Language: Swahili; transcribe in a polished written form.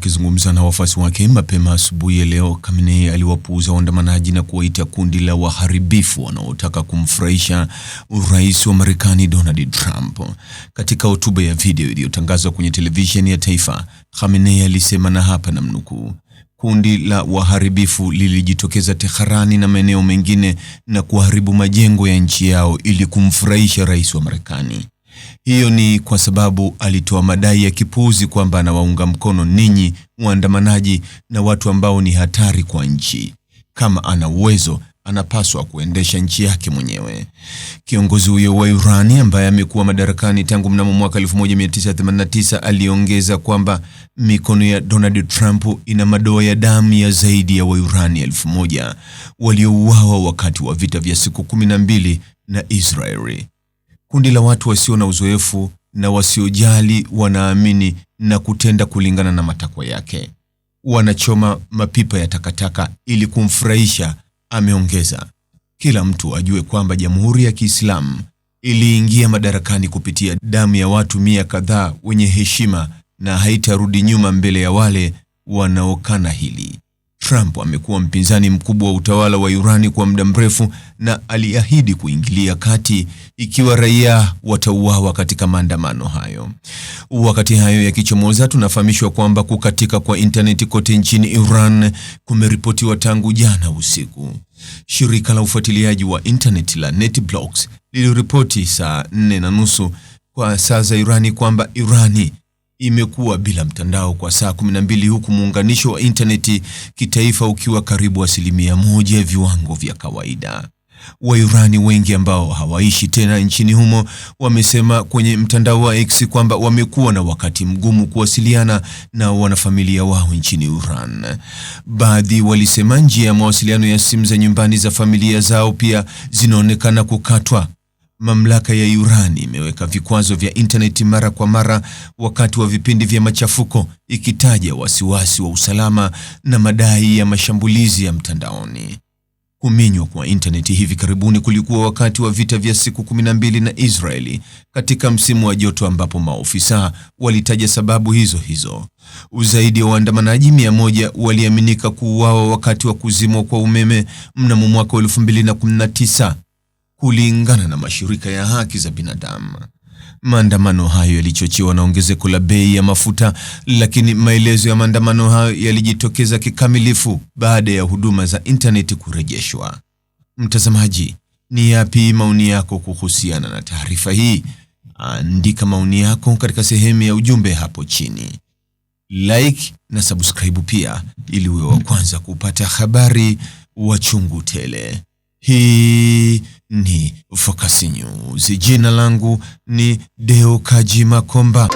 Akizungumza na wafuasi wake mapema asubuhi ya leo, Khamenei aliwapuuza waandamanaji na kuwaita kundi la waharibifu wanaotaka kumfurahisha Rais wa Marekani Donald Trump. Katika hotuba ya video iliyotangazwa kwenye televisheni ya taifa, Khamenei alisema, na hapa namnukuu, kundi la waharibifu lilijitokeza Tehran na maeneo mengine na kuharibu majengo ya nchi yao ili kumfurahisha Rais wa Marekani. Hiyo ni kwa sababu alitoa madai ya kipuuzi kwamba anawaunga mkono ninyi waandamanaji na watu ambao ni hatari kwa nchi. Kama ana uwezo, anapaswa kuendesha nchi yake mwenyewe. Kiongozi huyo wa Irani ambaye amekuwa madarakani tangu mnamo mwaka 1989 aliongeza kwamba mikono ya Donald Trump ina madoa ya damu ya zaidi ya Wairani 1000 waliouawa wakati wa vita vya siku 12 na Israeli. Kundi la watu wasio na uzoefu na wasiojali wanaamini na kutenda kulingana na matakwa yake. Wanachoma mapipa ya takataka ili kumfurahisha, ameongeza. Kila mtu ajue kwamba Jamhuri ya Kiislamu iliingia madarakani kupitia damu ya watu 100 kadhaa wenye heshima na haitarudi nyuma mbele ya wale wanaokana hili. Trump amekuwa mpinzani mkubwa wa utawala wa Irani kwa muda mrefu na aliahidi kuingilia kati ikiwa raia watauawa katika maandamano hayo. Wakati hayo yakichomoza, tunafahamishwa kwamba kukatika kwa intaneti kote nchini Iran kumeripotiwa tangu jana usiku. Shirika la ufuatiliaji wa intaneti la NetBlocks liliripoti saa 4:30 kwa saa za Irani kwamba Irani imekuwa bila mtandao kwa saa 12 huku muunganisho wa intaneti kitaifa ukiwa karibu 1% ya viwango vya kawaida. Wairani wengi ambao hawaishi tena nchini humo wamesema kwenye mtandao wa X kwamba wamekuwa na wakati mgumu kuwasiliana na wanafamilia wao nchini Iran. Baadhi walisema njia ya mawasiliano ya simu za nyumbani za familia zao pia zinaonekana kukatwa. Mamlaka ya Iran imeweka vikwazo vya intaneti mara kwa mara wakati wa vipindi vya machafuko, ikitaja wasiwasi wa usalama na madai ya mashambulizi ya mtandaoni. Kuminywa kwa intaneti hivi karibuni kulikuwa wakati wa vita vya siku 12 na Israeli katika msimu wa joto ambapo maofisa walitaja sababu hizo hizo. Zaidi ya waandamanaji 100 waliaminika kuuawa wakati wa kuzimwa kwa umeme mnamo mwaka 2019. Kulingana na mashirika ya haki za binadamu. Maandamano hayo yalichochewa na ongezeko la bei ya mafuta, lakini maelezo ya maandamano hayo yalijitokeza kikamilifu baada ya huduma za intaneti kurejeshwa. Mtazamaji, ni yapi maoni yako kuhusiana na taarifa hii? Andika maoni yako katika sehemu ya ujumbe hapo chini. Like na subscribe pia ili uwe wa kwanza kupata habari wa chungu tele. Hii ni Focus News. Jina langu ni Deo Kaji Makomba.